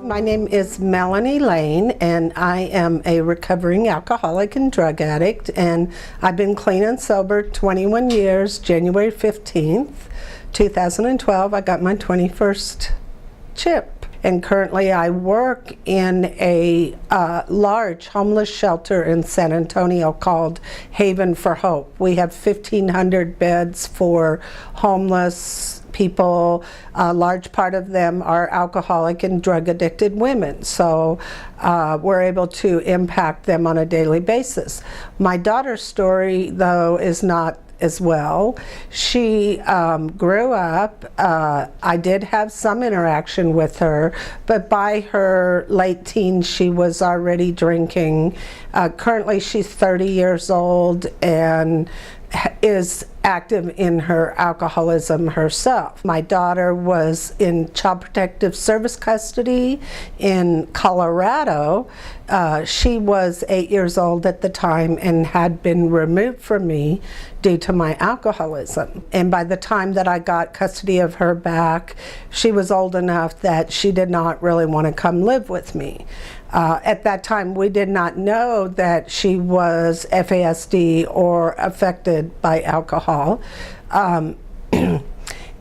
My name is Melanie Lane, and I am a recovering alcoholic and drug addict, and I've been clean and sober 21 years. January 15th, 2012, I got my 21st chip. And currently I work in a large homeless shelter in San Antonio called Haven for Hope. We have 1,500 beds for homeless people. A large part of them are alcoholic and drug addicted women. So we're able to impact them on a daily basis. My daughter's story, though, is not as well. She grew up. I did have some interaction with her, but by her late teens she was already drinking. Currently she's 30 years old and is active in her alcoholism herself. My daughter was in Child Protective Service custody in Colorado. She was 8 years old at the time and had been removed from me due to my alcoholism. And by the time that I got custody of her back, she was old enough that she did not really want to come live with me. At that time, we did not know that she was FASD or affected by alcohol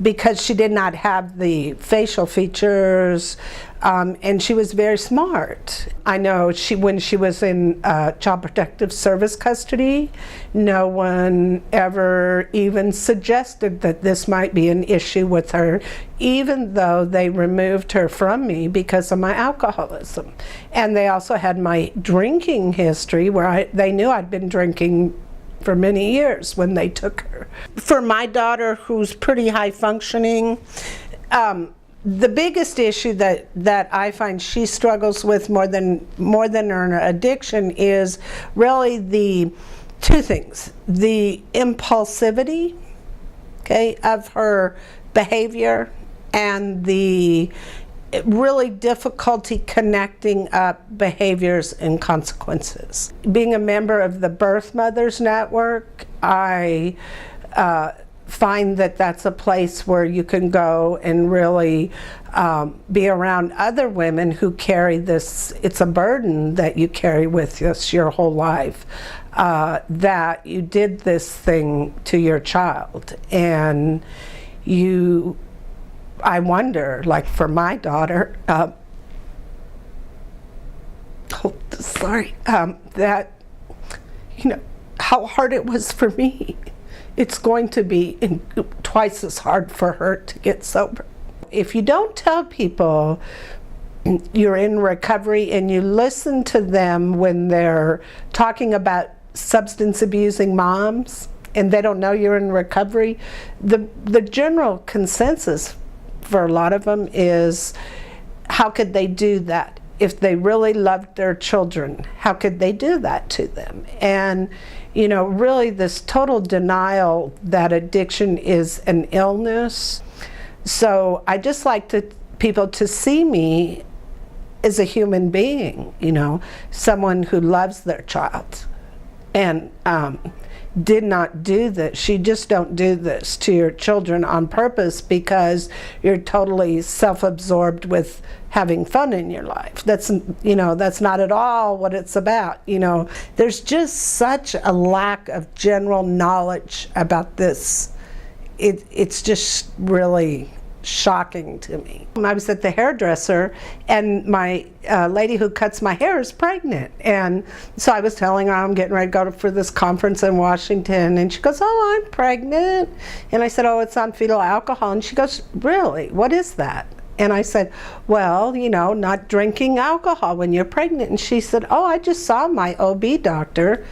because she did not have the facial features, and she was very smart. I know when she was in Child Protective Service custody, no one ever even suggested that this might be an issue with her, even though they removed her from me because of my alcoholism. And they also had my drinking history where they knew I'd been drinking for many years when they took her. For my daughter, who's pretty high functioning, the biggest issue that I find she struggles with more than her addiction is really the two things: the impulsivity, okay, of her behavior, and the really difficulty connecting up behaviors and consequences. Being a member of the Birth Mothers Network, I find that that's a place where you can go and really be around other women who carry this. It's a burden that you carry with us your whole life, that you did this thing to your child. And I wonder, like for my daughter, that, you know, how hard it was for me. It's going to be twice as hard for her to get sober. If you don't tell people you're in recovery and you listen to them when they're talking about substance abusing moms and they don't know you're in recovery, the general consensus for a lot of them is, how could they do that? If they really loved their children, how could they do that to them? And you know, really this total denial that addiction is an illness. So I just like people to see me as a human being, you know, someone who loves their child and did not do this. You just don't do this to your children on purpose because you're totally self-absorbed with having fun in your life. That's, you know, that's not at all what it's about. You know, there's just such a lack of general knowledge about this. It's just really shocking to me. I was at the hairdresser and my lady who cuts my hair is pregnant, and so I was telling her I'm getting ready to go for this conference in Washington, and she goes, "Oh, I'm pregnant." And I said, "Oh, it's on fetal alcohol." And she goes, "Really? What is that?" And I said, "Well, you know, not drinking alcohol when you're pregnant." And she said, "Oh, I just saw my OB doctor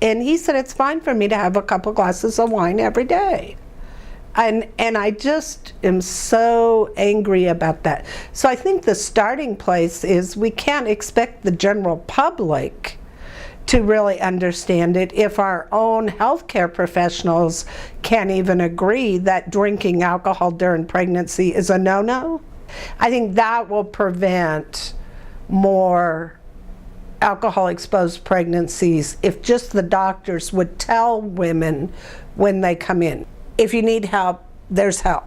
and he said it's fine for me to have a couple glasses of wine every day." And I just am so angry about that. So I think the starting place is we can't expect the general public to really understand it if our own healthcare professionals can't even agree that drinking alcohol during pregnancy is a no-no. I think that will prevent more alcohol-exposed pregnancies if just the doctors would tell women when they come in, if you need help, there's help.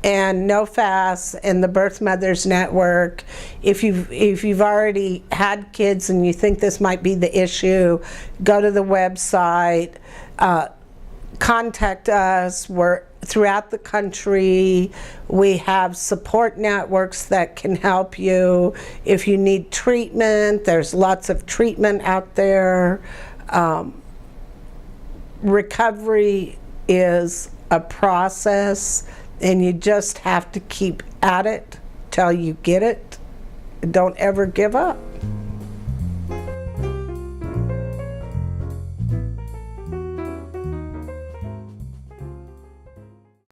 and NOFAS and the Birth Mothers Network. If you've already had kids and you think this might be the issue, go to the website, contact us. We're throughout the country. We have support networks that can help you. If you need treatment, there's lots of treatment out there. Recovery is a process, and you just have to keep at it till you get it. Don't ever give up.